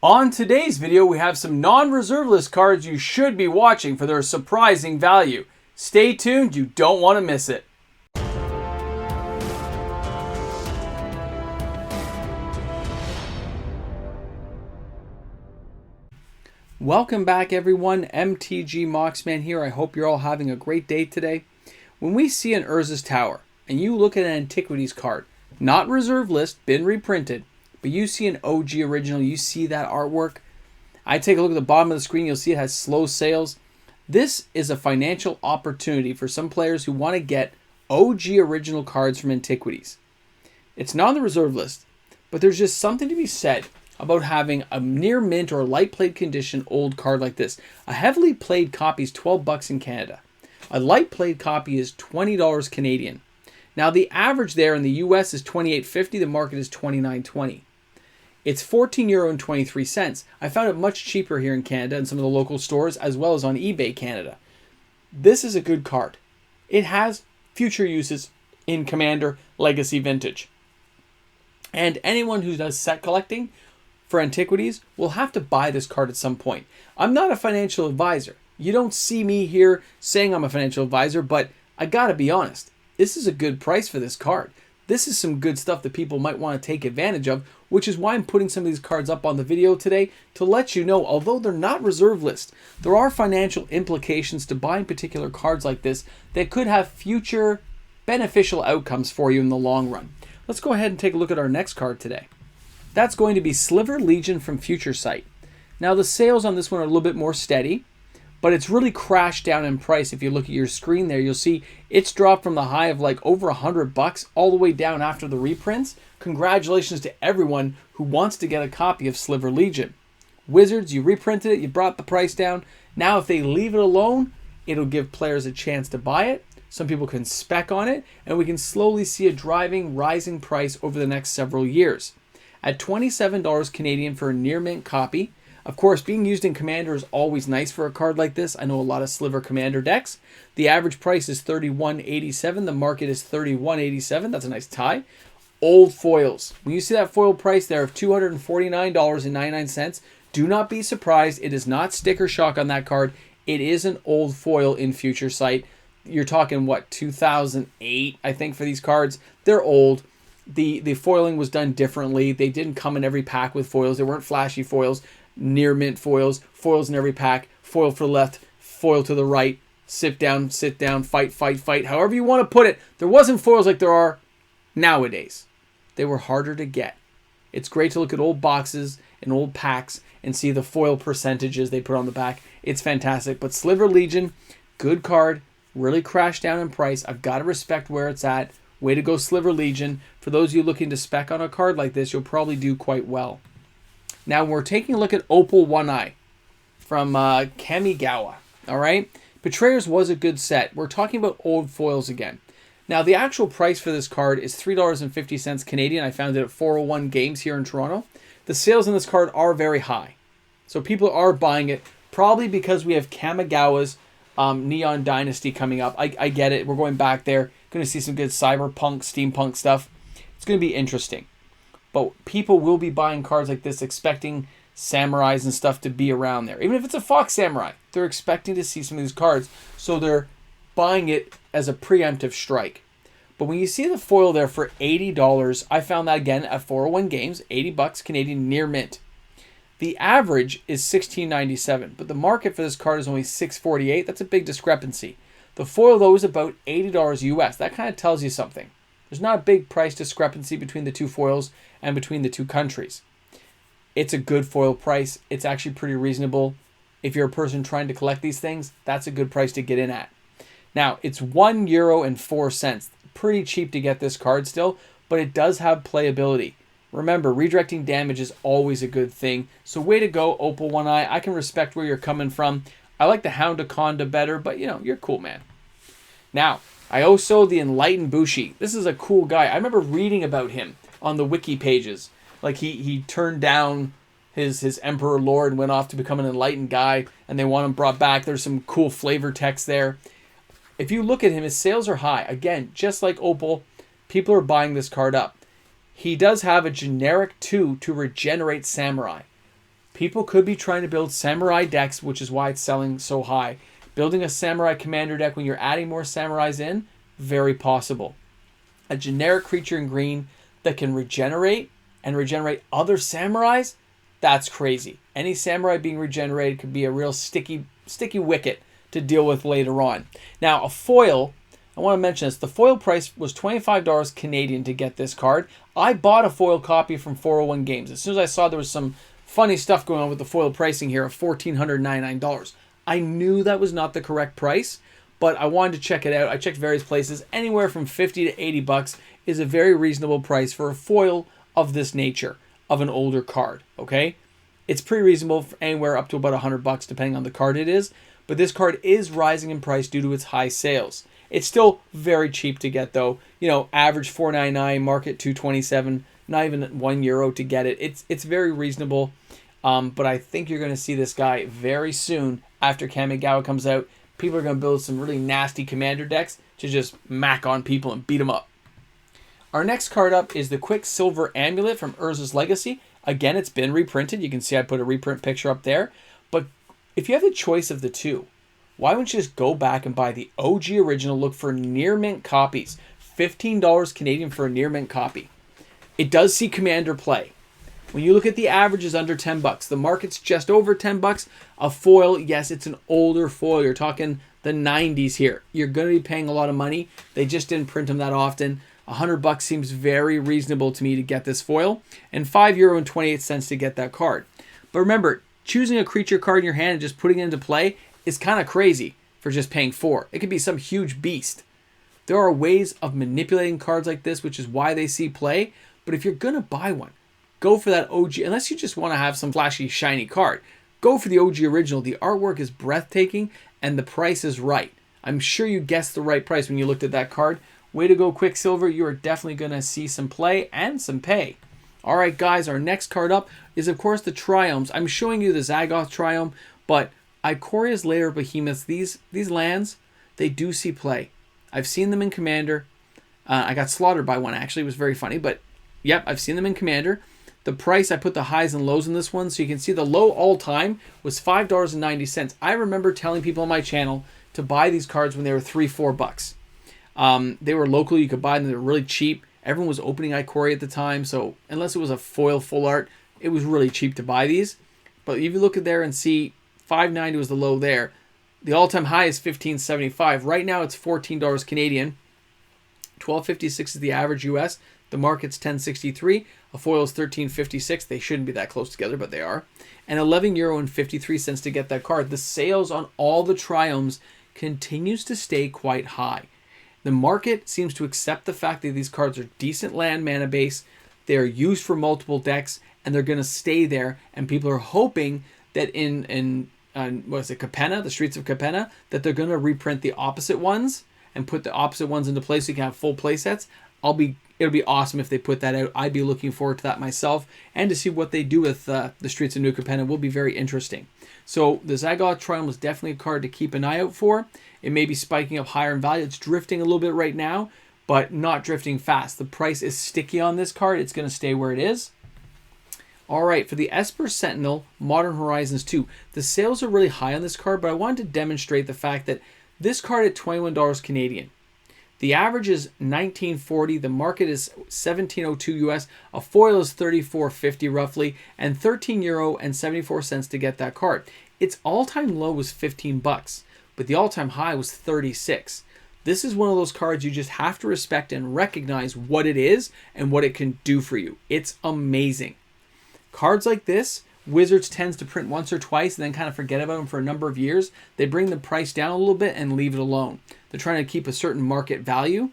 On today's video, we have some non-reserve list cards you should be watching for their surprising value. Stay tuned, you don't want to miss it. Welcome back everyone, MTG Moxman here. I hope you're all having a great day today. When we see an Urza's Tower, and you look at an Antiquities card, not reserve list, been reprinted, but you see an OG original, you see that artwork. I take a look at the bottom of the screen, you'll see it has slow sales. This is a financial opportunity for some players who want to get OG original cards from Antiquities. It's not on the reserve list, but there's just something to be said about having a near mint or light played condition old card like this. A heavily played copy is $12 in Canada. A light played copy is $20 Canadian. Now the average there in the US is $28.50, the market is $29.20. It's €14.23. I found it much cheaper here in Canada in some of the local stores as well as on eBay Canada. This is a good card. It has future uses in Commander, Legacy, Vintage. And anyone who does set collecting for Antiquities will have to buy this card at some point. I'm not a financial advisor. You don't see me here saying I'm a financial advisor, but I gotta be honest. This is a good price for this card. This is some good stuff that people might want to take advantage of, which is why I'm putting some of these cards up on the video today to let you know, although they're not reserve list, there are financial implications to buying particular cards like this that could have future beneficial outcomes for you in the long run. Let's go ahead and take a look at our next card today. That's going to be Sliver Legion from Future Sight. Now the sales on this one are a little bit more steady, but it's really crashed down in price. If you look at your screen there, you'll see it's dropped from the high of like over $100 all the way down after the reprints. Congratulations to everyone who wants to get a copy of Sliver Legion. Wizards, you reprinted it, you brought the price down. Now if they leave it alone, it'll give players a chance to buy it. Some people can spec on it, and we can slowly see a rising price over the next several years. At $27 Canadian for a near mint copy. Of course, being used in Commander is always nice for a card like this. I know a lot of Sliver Commander decks. The average price is $31.87. The market is $31.87. That's a nice tie. Old foils. When you see that foil price there of $249.99, do not be surprised. It is not sticker shock on that card. It is an old foil in Future Sight. You're talking, what, 2008, I think, for these cards. They're old. The foiling was done differently. They didn't come in every pack with foils. They weren't flashy foils. Near mint foils, foils in every pack, foil for the left, foil to the right, sit down, fight, fight, fight, however you want to put it. There wasn't foils like there are nowadays. They were harder to get. It's great to look at old boxes and old packs and see the foil percentages they put on the back. It's fantastic. But Sliver Legion, good card, really crashed down in price. I've got to respect where it's at. Way to go, Sliver Legion. For those of you looking to spec on a card like this, you'll probably do quite well. Now we're taking a look at Opal One Eye from Kamigawa. All right, Betrayers was a good set. We're talking about old foils again. Now the actual price for this card is $3.50 Canadian. I found it at 401 Games here in Toronto. The sales on this card are very high, so people are buying it probably because we have Kamigawa's Neon Dynasty coming up. I get it. We're going back there. Going to see some good cyberpunk, steampunk stuff. It's going to be interesting. But people will be buying cards like this expecting samurais and stuff to be around there. Even if it's a Fox Samurai, they're expecting to see some of these cards. So they're buying it as a preemptive strike. But when you see the foil there for $80, I found that again at 401 Games, $80 Canadian near mint. The average is $16.97, but the market for this card is only $6.48. That's a big discrepancy. The foil, though, is about $80 US. That kind of tells you something. There's not a big price discrepancy between the two foils and between the two countries. It's a good foil price. It's actually pretty reasonable. If you're a person trying to collect these things, that's a good price to get in at. Now, it's €1.04. Pretty cheap to get this card still, but it does have playability. Remember, redirecting damage is always a good thing. So way to go, Opal One Eye. I can respect where you're coming from. I like the Houndaconda better, but, you know, you're cool, man. Now, I also the Enlightened Bushi. This is a cool guy. I remember reading about him on the wiki pages. Like he turned down his Emperor Lord and went off to become an enlightened guy, and they want him brought back. There's some cool flavor text there. If you look at him, his sales are high. Again, just like Opal, people are buying this card up. He does have a generic 2 to regenerate Samurai. People could be trying to build samurai decks, which is why it's selling so high. Building a samurai commander deck when you're adding more samurais in, very possible. A generic creature in green that can regenerate and regenerate other samurais, that's crazy. Any samurai being regenerated could be a real sticky wicket to deal with later on. Now, a foil, I want to mention this. The foil price was $25 Canadian to get this card. I bought a foil copy from 401 Games. As soon as I saw there was some funny stuff going on with the foil pricing here of $1,499. I knew that was not the correct price, but I wanted to check it out. I checked various places. Anywhere from 50 to 80 bucks is a very reasonable price for a foil of this nature, of an older card, okay? It's pretty reasonable for anywhere up to about 100 bucks depending on the card it is, but this card is rising in price due to its high sales. It's still very cheap to get though. You know, average $4.99, market $2.27, not even €1 to get it. It's very reasonable, but I think you're going to see this guy very soon after Kamigawa comes out. People are going to build some really nasty commander decks to just mac on people and beat them up. Our next card up is the Quicksilver Amulet from Urza's Legacy. Again, it's been reprinted. You can see I put a reprint picture up there. But if you have the choice of the two, why wouldn't you just go back and buy the OG original, look for near mint copies? $15 Canadian for a near mint copy. It does see commander play. When you look at the averages under 10 bucks, the market's just over 10 bucks. A foil, yes, it's an older foil. You're talking the 90s here. You're going to be paying a lot of money. They just didn't print them that often. 100 bucks seems very reasonable to me to get this foil, and €5.28 to get that card. But remember, choosing a creature card in your hand and just putting it into play is kind of crazy for just paying $4. It could be some huge beast. There are ways of manipulating cards like this, which is why they see play. But if you're going to buy one, go for that OG, unless you just want to have some flashy, shiny card. Go for the OG original. The artwork is breathtaking, and the price is right. I'm sure you guessed the right price when you looked at that card. Way to go, Quicksilver. You are definitely going to see some play and some pay. All right, guys, our next card up is, of course, the Triomes. I'm showing you the Zagoth Triome, but Icoria's Lair of Behemoths, these lands, they do see play. I've seen them in Commander. I got slaughtered by one, actually. It was very funny, but yep, I've seen them in Commander. The price, I put the highs and lows in this one, so you can see the low all-time was $5.90. I remember telling people on my channel to buy these cards when they were $3-4 bucks. They were local, you could buy them, they were really cheap. Everyone was opening Ikoria at the time, so unless it was a foil full art, it was really cheap to buy these. But if you look at there and see $5.90 was the low there. The all-time high is $15.75. Right now it's $14 Canadian. $12.56 is the average US. The market's $10.63. A foil is $13.56. They shouldn't be that close together, but they are. And €11.53 to get that card. The sales on all the Triomes continues to stay quite high. The market seems to accept the fact that these cards are decent land mana base. They are used for multiple decks, and they're going to stay there. And people are hoping that in Capenna, the Streets of Capenna, that they're going to reprint the opposite ones and put the opposite ones into place so you can have full play sets. It'll be awesome if they put that out. I'd be looking forward to that myself, and to see what they do with the Streets of New Capenna will be very interesting. So the Zagoth Triome was definitely a card to keep an eye out for. It may be spiking up higher in value. It's drifting a little bit right now, but not drifting fast. The price is sticky on this card. It's going to stay where it is. All right, for the Esper Sentinel Modern Horizons 2, the sales are really high on this card, but I wanted to demonstrate the fact that this card at $21 Canadian. The average is $19.40. The market is $17.02 US. A foil is $34.50 roughly, and €13.74 to get that card. Its all-time low was 15 bucks, but the all-time high was 36. This is one of those cards you just have to respect and recognize what it is and what it can do for you. It's amazing. Cards like this, Wizards tends to print once or twice and then kind of forget about them for a number of years. They bring the price down a little bit and leave it alone. They're trying to keep a certain market value.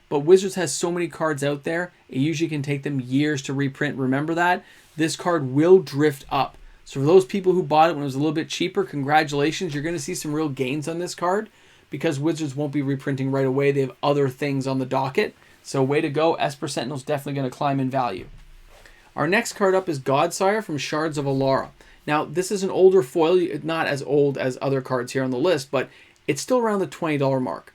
But Wizards has so many cards out there, it usually can take them years to reprint. Remember that. This card will drift up. So for those people who bought it when it was a little bit cheaper, congratulations. You're going to see some real gains on this card because Wizards won't be reprinting right away. They have other things on the docket. So way to go. Esper Sentinel's definitely going to climb in value. Our next card up is Godsire from Shards of Alara. Now, this is an older foil, not as old as other cards here on the list, but it's still around the $20 mark.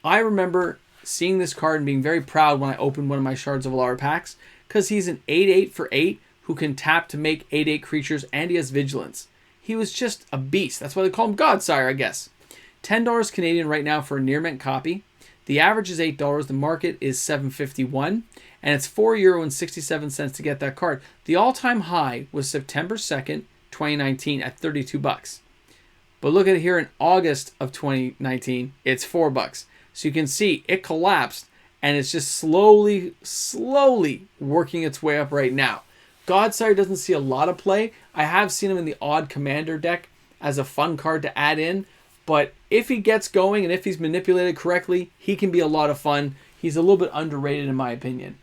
I remember seeing this card and being very proud when I opened one of my Shards of Alara packs because he's an 8/8 for 8 who can tap to make 8/8 creatures, and he has vigilance. He was just a beast. That's why they call him Godsire, I guess. $10 Canadian right now for a near mint copy. The average is $8. The market is $7.51. And it's €4.67 to get that card. The all-time high was September 2nd, 2019 at $32. But look at it here in August of 2019. It's $4. So you can see it collapsed. And it's just slowly working its way up right now. Godsire doesn't see a lot of play. I have seen him in the odd commander deck as a fun card to add in. But if he gets going and if he's manipulated correctly, he can be a lot of fun. He's a little bit underrated in my opinion.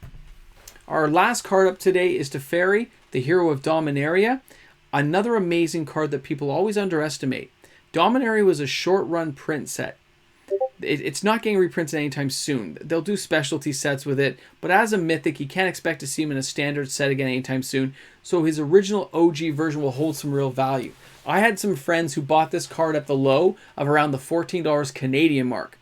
Our last card up today is Teferi, the Hero of Dominaria. Another amazing card that people always underestimate. Dominaria was a short-run print set. It's not getting reprinted anytime soon. They'll do specialty sets with it, but as a mythic, you can't expect to see him in a standard set again anytime soon, so his original OG version will hold some real value. I had some friends who bought this card at the low of around the $14 Canadian mark,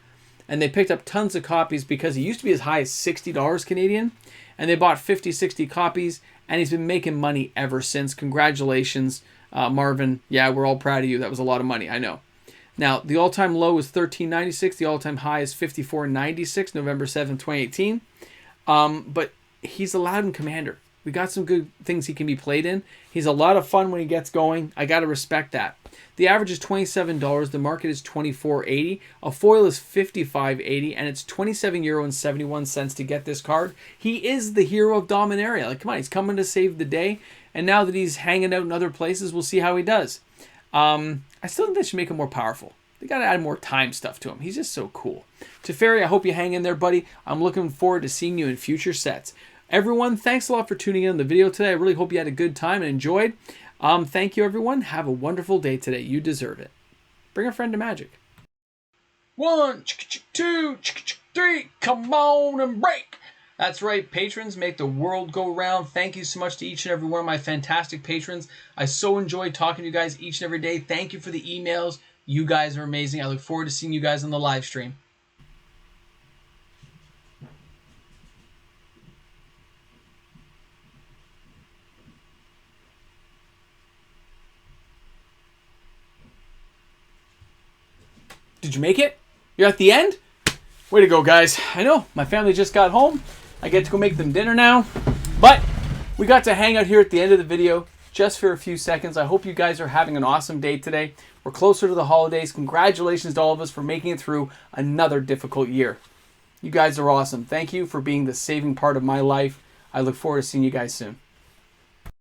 and they picked up tons of copies because he used to be as high as $60 Canadian, and they bought 50, 60 copies, and he's been making money ever since. Congratulations, Marvin. Yeah, we're all proud of you. That was a lot of money, I know. Now, the all-time low is $13.96. The all-time high is $54.96, November 7th, 2018. But he's allowed in Commander. We got some good things he can be played in. He's a lot of fun when he gets going. I got to respect that. The average is $27. The market is $24.80. A foil is $55.80, and it's €27.71 to get this card. He is the Hero of Dominaria. Like, come on, he's coming to save the day. And now that he's hanging out in other places, we'll see how he does. I still think they should make him more powerful. They got to add more time stuff to him. He's just so cool. Teferi, I hope you hang in there, buddy. I'm looking forward to seeing you in future sets. Everyone, thanks a lot for tuning in on the video today. I really hope you had a good time and enjoyed. Thank you, everyone. Have a wonderful day today. You deserve it. Bring a friend to Magic. 1, 2, 3. Come on and break. That's right, patrons make the world go round. Thank you so much to each and every one of my fantastic patrons. I so enjoy talking to you guys each and every day. Thank you for the emails. You guys are amazing. I look forward to seeing you guys on the live stream. Did you make it? You're at the end? Way to go, guys. I know, my family just got home. I get to go make them dinner now. But we got to hang out here at the end of the video just for a few seconds. I hope you guys are having an awesome day today. We're closer to the holidays. Congratulations to all of us for making it through another difficult year. You guys are awesome. Thank you for being the saving part of my life. I look forward to seeing you guys soon.